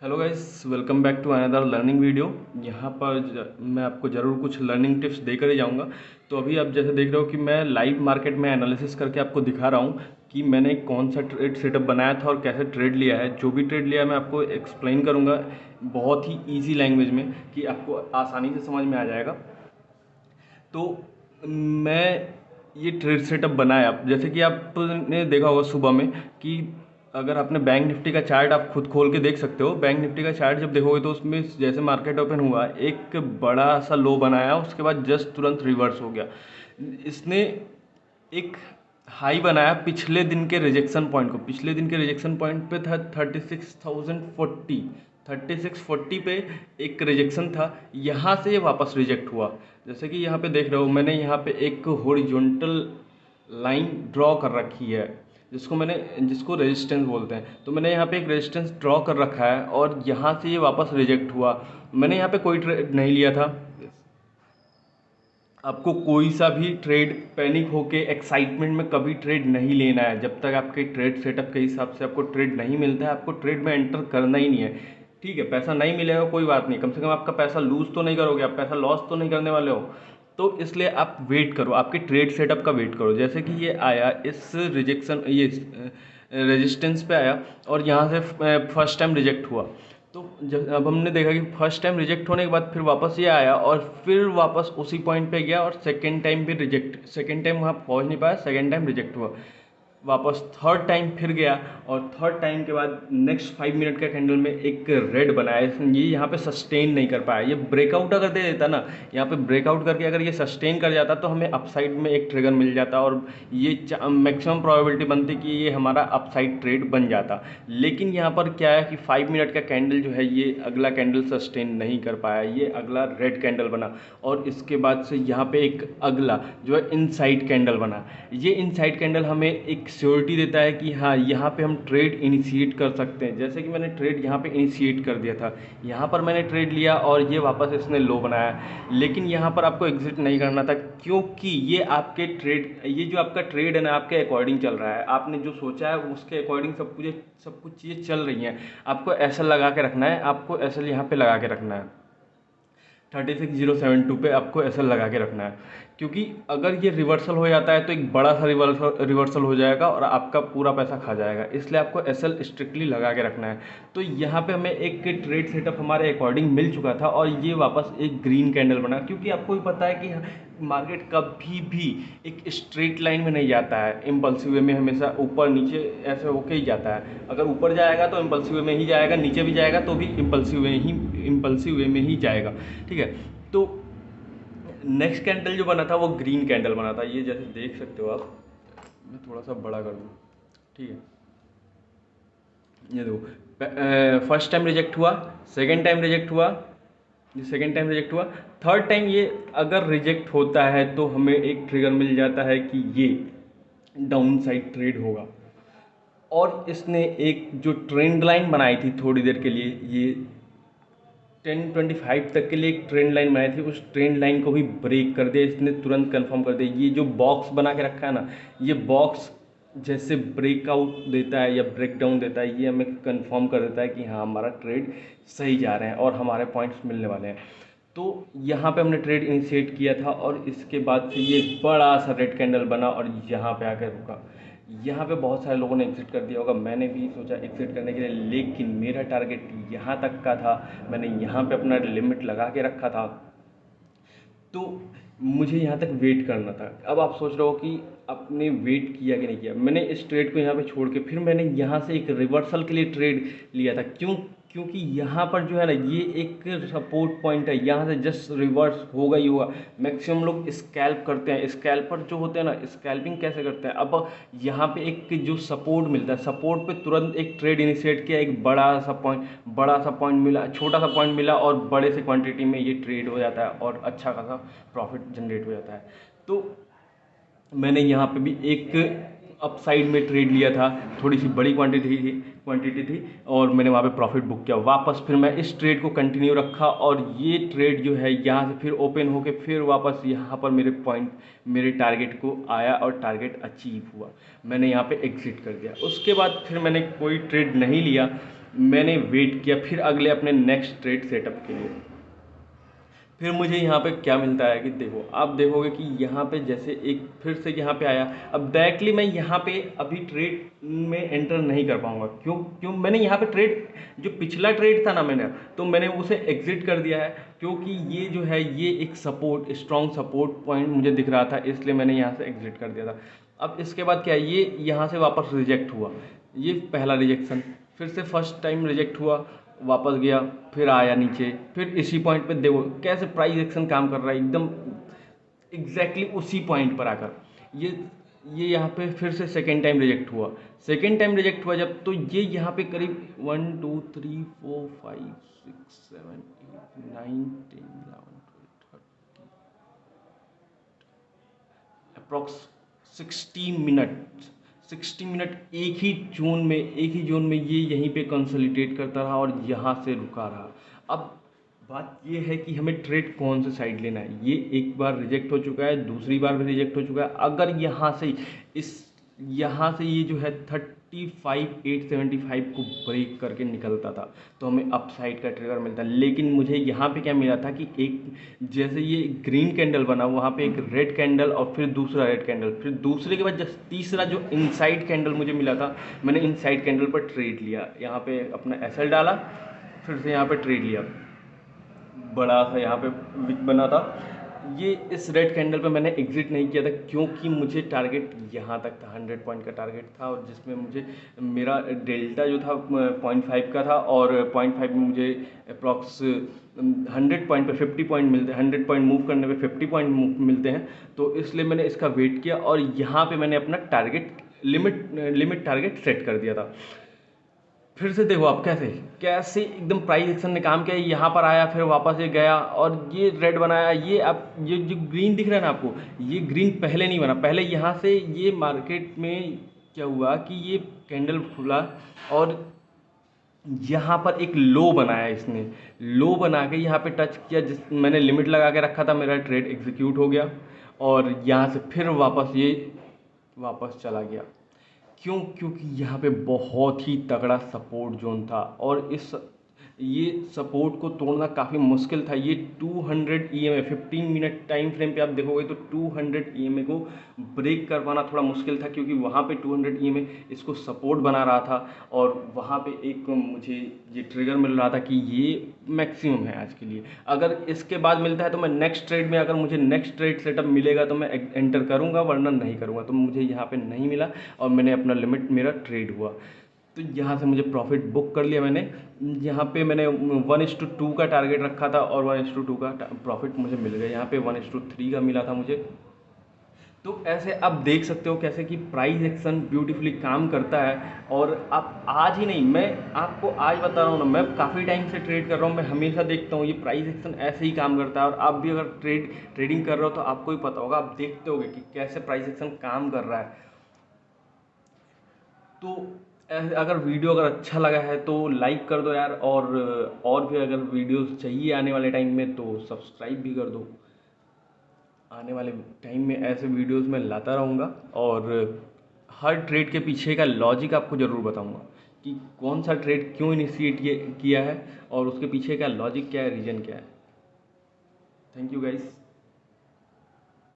Hello guys, welcome back to another learning video. यहाँ पर मैं आपको ज़रूर कुछ लर्निंग टिप्स देकर ही जाऊँगा। तो अभी आप जैसे देख रहे हो कि मैं लाइव मार्केट में एनालिसिस करके आपको दिखा रहा हूँ कि मैंने कौन सा ट्रेड सेटअप बनाया था और कैसे ट्रेड लिया है। जो भी ट्रेड लिया है मैं आपको एक्सप्लेन करूँगा बहुत ही ईजी लैंग्वेज में कि आपको आसानी से समझ में आ जाएगा। तो मैं ये ट्रेड सेटअप बनाया, जैसे कि आपने देखा होगा सुबह में कि अगर आपने बैंक निफ्टी का चार्ट आप खुद खोल के देख सकते हो। बैंक निफ्टी का चार्ट जब देखोगे तो उसमें जैसे मार्केट ओपन हुआ एक बड़ा सा लो बनाया, उसके बाद जस्ट तुरंत रिवर्स हो गया। इसने एक हाई बनाया पिछले दिन के रिजेक्शन पॉइंट को। पिछले दिन के रिजेक्शन पॉइंट पे था 36,040। 3640 पे एक रिजेक्शन था, यहाँ से ये वापस रिजेक्ट हुआ। जैसे कि यहाँ पे देख रहे हो, मैंने यहाँ पे एक हॉरिजॉन्टल लाइन ड्रॉ कर रखी है जिसको रेजिस्टेंस बोलते हैं। तो मैंने यहाँ पे एक रेजिस्टेंस ड्रॉ कर रखा है और यहाँ से ये वापस रिजेक्ट हुआ। मैंने यहाँ पे कोई ट्रेड नहीं लिया था। आपको कोई सा भी ट्रेड पैनिक होके एक्साइटमेंट में कभी ट्रेड नहीं लेना है। जब तक आपके ट्रेड सेटअप के हिसाब से आपको ट्रेड नहीं मिलता है, आपको ट्रेड में एंटर करना ही नहीं है। ठीक है, पैसा नहीं मिलेगा कोई बात नहीं, कम से कम आपका पैसा लूज तो नहीं करोगे, आप पैसा लॉस तो नहीं करने वाले हो। तो इसलिए आप वेट करो, आपके ट्रेड सेटअप का वेट करो। जैसे कि ये आया इस रिजेक्शन, ये रेजिस्टेंस पे आया और यहाँ से फर्स्ट टाइम रिजेक्ट हुआ। तो अब हमने देखा कि फर्स्ट टाइम रिजेक्ट होने के बाद फिर वापस ये आया और फिर वापस उसी पॉइंट पे गया और सेकेंड टाइम भी रिजेक्ट, सेकेंड टाइम वहाँ पहुँच नहीं पाया, सेकेंड टाइम रिजेक्ट हुआ। वापस थर्ड टाइम फिर गया और थर्ड टाइम के बाद नेक्स्ट 5 मिनट का कैंडल में एक रेड बनाया। ये यहाँ पे सस्टेन नहीं कर पाया। ये ब्रेकआउट अगर दे देता ना, यहाँ पे ब्रेकआउट करके अगर ये सस्टेन कर जाता तो हमें अपसाइड में एक ट्रिगर मिल जाता और ये मैक्सिमम प्रोबेबिलिटी बनती कि ये हमारा अपसाइड ट्रेड बन जाता। लेकिन यहाँ पर क्या है कि 5 मिनट का कैंडल जो है ये अगला कैंडल सस्टेन नहीं कर पाया, ये अगला रेड कैंडल बना और इसके बाद से यहाँ पे एक अगला जो है इनसाइड कैंडल बना। ये इनसाइड कैंडल हमें एक श्योरिटी देता है कि हाँ, यहाँ पे हम ट्रेड इनिशिएट कर सकते हैं। जैसे कि मैंने ट्रेड यहाँ पे इनिशिएट कर दिया था, यहाँ पर मैंने ट्रेड लिया और ये वापस इसने लो बनाया। लेकिन यहाँ पर आपको एग्जिट नहीं करना था, क्योंकि ये आपके ट्रेड, ये जो आपका ट्रेड है ना, आपके अकॉर्डिंग चल रहा है। आपने जो सोचा है उसके अकॉर्डिंग सब कुछ चीज़ें चल रही हैं। आपको एसएल लगा के रखना है, आपको एसएल यहाँ पे लगा के रखना है। 36,072 पे आपको एसएल लगा के रखना है, क्योंकि अगर ये रिवर्सल हो जाता है तो एक बड़ा सा रिवर्सल हो जाएगा और आपका पूरा पैसा खा जाएगा। इसलिए आपको एसएल स्ट्रिक्टली लगा के रखना है। तो यहाँ पे हमें एक ट्रेड सेटअप हमारे अकॉर्डिंग मिल चुका था और ये वापस एक ग्रीन कैंडल बना, क्योंकि आपको भी पता है कि मार्केट कभी भी एक स्ट्रेट लाइन में नहीं जाता है। इम्पल्सिव वे में हमेशा ऊपर नीचे ऐसे होके ही जाता है। अगर ऊपर जाएगा तो इम्पल्सिव वे में ही जाएगा, नीचे भी जाएगा तो भी इम्पल्सिव वे में ही जाएगा। ठीक है, तो नेक्स्ट कैंडल जो बना था वो ग्रीन कैंडल बना था। ये जैसे देख सकते हो आप, मैं थोड़ा सा बड़ा कर दूँ। ठीक है, ये देखो, फर्स्ट टाइम रिजेक्ट हुआ, सेकेंड टाइम रिजेक्ट हुआ, ये सेकेंड टाइम रिजेक्ट हुआ, थर्ड टाइम ये अगर रिजेक्ट होता है तो हमें एक ट्रिगर मिल जाता है कि ये डाउन साइड ट्रेड होगा। और इसने एक जो ट्रेंड लाइन बनाई थी थोड़ी देर के लिए, ये 1025 तक के लिए एक ट्रेंड लाइन बनाई थी, उस ट्रेंड लाइन को भी ब्रेक कर दिया इसने, तुरंत कंफर्म कर दिया। ये जो बॉक्स बना के रखा है ना, ये बॉक्स जैसे ब्रेकआउट देता है या ब्रेक डाउन देता है, ये हमें कंफर्म कर देता है कि हाँ, हमारा ट्रेड सही जा रहे हैं और हमारे पॉइंट्स मिलने वाले हैं। तो यहाँ पे हमने ट्रेड इनिशिएट किया था और इसके बाद से ये बड़ा सा रेड कैंडल बना और यहाँ पे आकर रुका। यहाँ पे बहुत सारे लोगों ने एग्जिट कर दिया होगा, मैंने भी सोचा एग्जिट करने के लिए, लेकिन मेरा टारगेट यहाँ तक का था। मैंने यहाँ पे अपना लिमिट लगा के रखा था, तो मुझे यहाँ तक वेट करना था। अब आप सोच रहे हो कि आपने वेट किया कि नहीं किया। मैंने इस ट्रेड को यहाँ पे छोड़ के फिर मैंने यहाँ से एक रिवर्सल के लिए ट्रेड लिया था। क्योंकि यहाँ पर जो है ना, ये एक सपोर्ट पॉइंट है, यहाँ से जस्ट रिवर्स होगा ही होगा। मैक्सिमम लोग स्कैल्प करते हैं, स्कैल्पर जो होते हैं ना, स्कैल्पिंग कैसे करते हैं। अब यहाँ पे एक जो सपोर्ट मिलता है, सपोर्ट पे तुरंत एक ट्रेड इनिशिएट किया, एक बड़ा सा पॉइंट मिला, छोटा सा पॉइंट मिला और बड़े से क्वांटिटी में ये ट्रेड हो जाता है और अच्छा खासा प्रॉफिट जनरेट हो जाता है। तो मैंने यहाँ पे भी एक अपसाइड में ट्रेड लिया था, थोड़ी सी बड़ी क्वांटिटी थी और मैंने वहाँ पे प्रॉफिट बुक किया। वापस फिर मैं इस ट्रेड को कंटिन्यू रखा और ये ट्रेड जो है यहाँ से फिर ओपन होके फिर वापस यहाँ पर मेरे टारगेट को आया और टारगेट अचीव हुआ। मैंने यहाँ पे एग्जिट कर दिया। उसके बाद फिर मैंने कोई ट्रेड नहीं लिया, मैंने वेट किया फिर अगले अपने नेक्स्ट ट्रेड सेटअप के लिए। फिर मुझे यहाँ पे क्या मिलता है कि देखो, आप देखोगे कि यहाँ पे जैसे एक फिर से यहाँ पे आया। अब डायरेक्टली मैं यहाँ पे अभी ट्रेड में एंटर नहीं कर पाऊँगा। क्यों मैंने यहाँ पे ट्रेड, जो पिछला ट्रेड था ना मैंने उसे एग्जिट कर दिया है, क्योंकि ये जो है ये एक स्ट्रॉन्ग सपोर्ट पॉइंट मुझे दिख रहा था, इसलिए मैंने यहाँ से एग्जिट कर दिया था। अब इसके बाद क्या है, ये यहाँ से वापस रिजेक्ट हुआ, ये पहला रिजेक्शन, फिर से फर्स्ट टाइम रिजेक्ट हुआ, वापस गया, फिर आया नीचे, फिर इसी पॉइंट पे देखो कैसे प्राइस एक्शन काम कर रहा है, एकदम एग्जैक्टली उसी पॉइंट पर आकर ये यहाँ पे फिर से सेकेंड टाइम रिजेक्ट हुआ। सेकेंड टाइम रिजेक्ट हुआ जब, तो ये यहाँ पे करीब 1 2 3 4 5 6 7 8 9 10 11 12 13 अप्रॉक्स 60 मिनट एक ही जोन में ये यहीं पे कंसोलिडेट करता रहा और यहाँ से रुका रहा। अब बात ये है कि हमें ट्रेड कौन से साइड लेना है। ये एक बार रिजेक्ट हो चुका है, दूसरी बार भी रिजेक्ट हो चुका है। अगर यहाँ से ये जो है 35,875 को ब्रेक करके निकलता था तो हमें अपसाइड का ट्रिगर मिलता। लेकिन मुझे यहाँ पे क्या मिला था कि एक जैसे ये ग्रीन कैंडल बना, वहाँ पे एक रेड कैंडल और फिर दूसरा रेड कैंडल, फिर दूसरे के बाद जस्ट तीसरा जो इनसाइड कैंडल मुझे मिला था, मैंने इनसाइड कैंडल पर ट्रेड लिया। यहाँ पे अपना एसएल डाला, फिर से यहाँ पे ट्रेड लिया, बड़ा सा यहाँ पे विक बना था। ये इस रेड कैंडल पे मैंने एग्जिट नहीं किया था, क्योंकि मुझे टारगेट यहाँ तक था, 100 पॉइंट का टारगेट था, और जिसमें मुझे मेरा डेल्टा जो था 0.5 का था, और 0.5 में मुझे अप्रॉक्स 100 पॉइंट पे 50 पॉइंट मिलते हैं, 100 पॉइंट मूव करने पे 50 पॉइंट मिलते हैं। तो इसलिए मैंने इसका वेट किया और यहाँ पे मैंने अपना टारगेट लिमिट टारगेट सेट कर दिया था। फिर से देखो आप कैसे एकदम प्राइस एक्शन ने काम किया, यहाँ पर आया, फिर वापस ये गया और ये रेड बनाया। ये आप ये जो ग्रीन दिख रहा है ना आपको, ये ग्रीन पहले नहीं बना, पहले यहाँ से ये मार्केट में क्या हुआ कि ये कैंडल खुला और यहाँ पर एक लो बनाया, इसने लो बना के यहाँ पे टच किया, जिस मैंने लिमिट लगा के रखा था, मेरा ट्रेड एग्जीक्यूट हो गया और यहाँ से फिर वापस चला गया। क्योंकि यहाँ पे बहुत ही तगड़ा सपोर्ट जोन था और ये सपोर्ट को तोड़ना काफ़ी मुश्किल था। ये 200 EMA 15 मिनट टाइम फ्रेम पे आप देखोगे तो 200 EMA को ब्रेक कर पाना थोड़ा मुश्किल था, क्योंकि वहाँ पे 200 EMA इसको सपोर्ट बना रहा था और वहाँ पे एक मुझे ये ट्रिगर मिल रहा था कि ये मैक्सिमम है आज के लिए। अगर इसके बाद मिलता है तो मैं नेक्स्ट ट्रेड में, अगर मुझे नेक्स्ट ट्रेड सेटअप मिलेगा तो मैं एंटर करूँगा, वरना नहीं करूँगा। तो मुझे यहाँ पर नहीं मिला और मैंने अपना लिमिट, मेरा ट्रेड हुआ, तो यहाँ से मुझे प्रॉफिट बुक कर लिया मैंने। यहाँ पे मैंने 1:2 का टारगेट रखा था और 1:2 का प्रॉफिट मुझे मिल गया। यहाँ पे 1:3 का मिला था मुझे। तो ऐसे आप देख सकते हो कैसे कि प्राइस एक्शन ब्यूटीफुली काम करता है। और आप आज ही नहीं, मैं आपको आज बता रहा हूँ ना, मैं काफ़ी टाइम से ट्रेड कर रहा हूँ, मैं हमेशा देखता हूँ ये प्राइस एक्शन ऐसे ही काम करता है। और आप भी अगर ट्रेडिंग कर रहे हो तो आपको ही पता होगा, आप देखते होगे कि कैसे प्राइस एक्शन काम कर रहा है। तो अगर वीडियो अगर अच्छा लगा है तो लाइक कर दो यार, और भी अगर वीडियोस चाहिए आने वाले टाइम में तो सब्सक्राइब भी कर दो। आने वाले टाइम में ऐसे वीडियोस मैं लाता रहूँगा और हर ट्रेड के पीछे का लॉजिक आपको ज़रूर बताऊँगा कि कौन सा ट्रेड क्यों इनिशिएट किया है और उसके पीछे का लॉजिक क्या है, रीज़न क्या है। Thank you guys.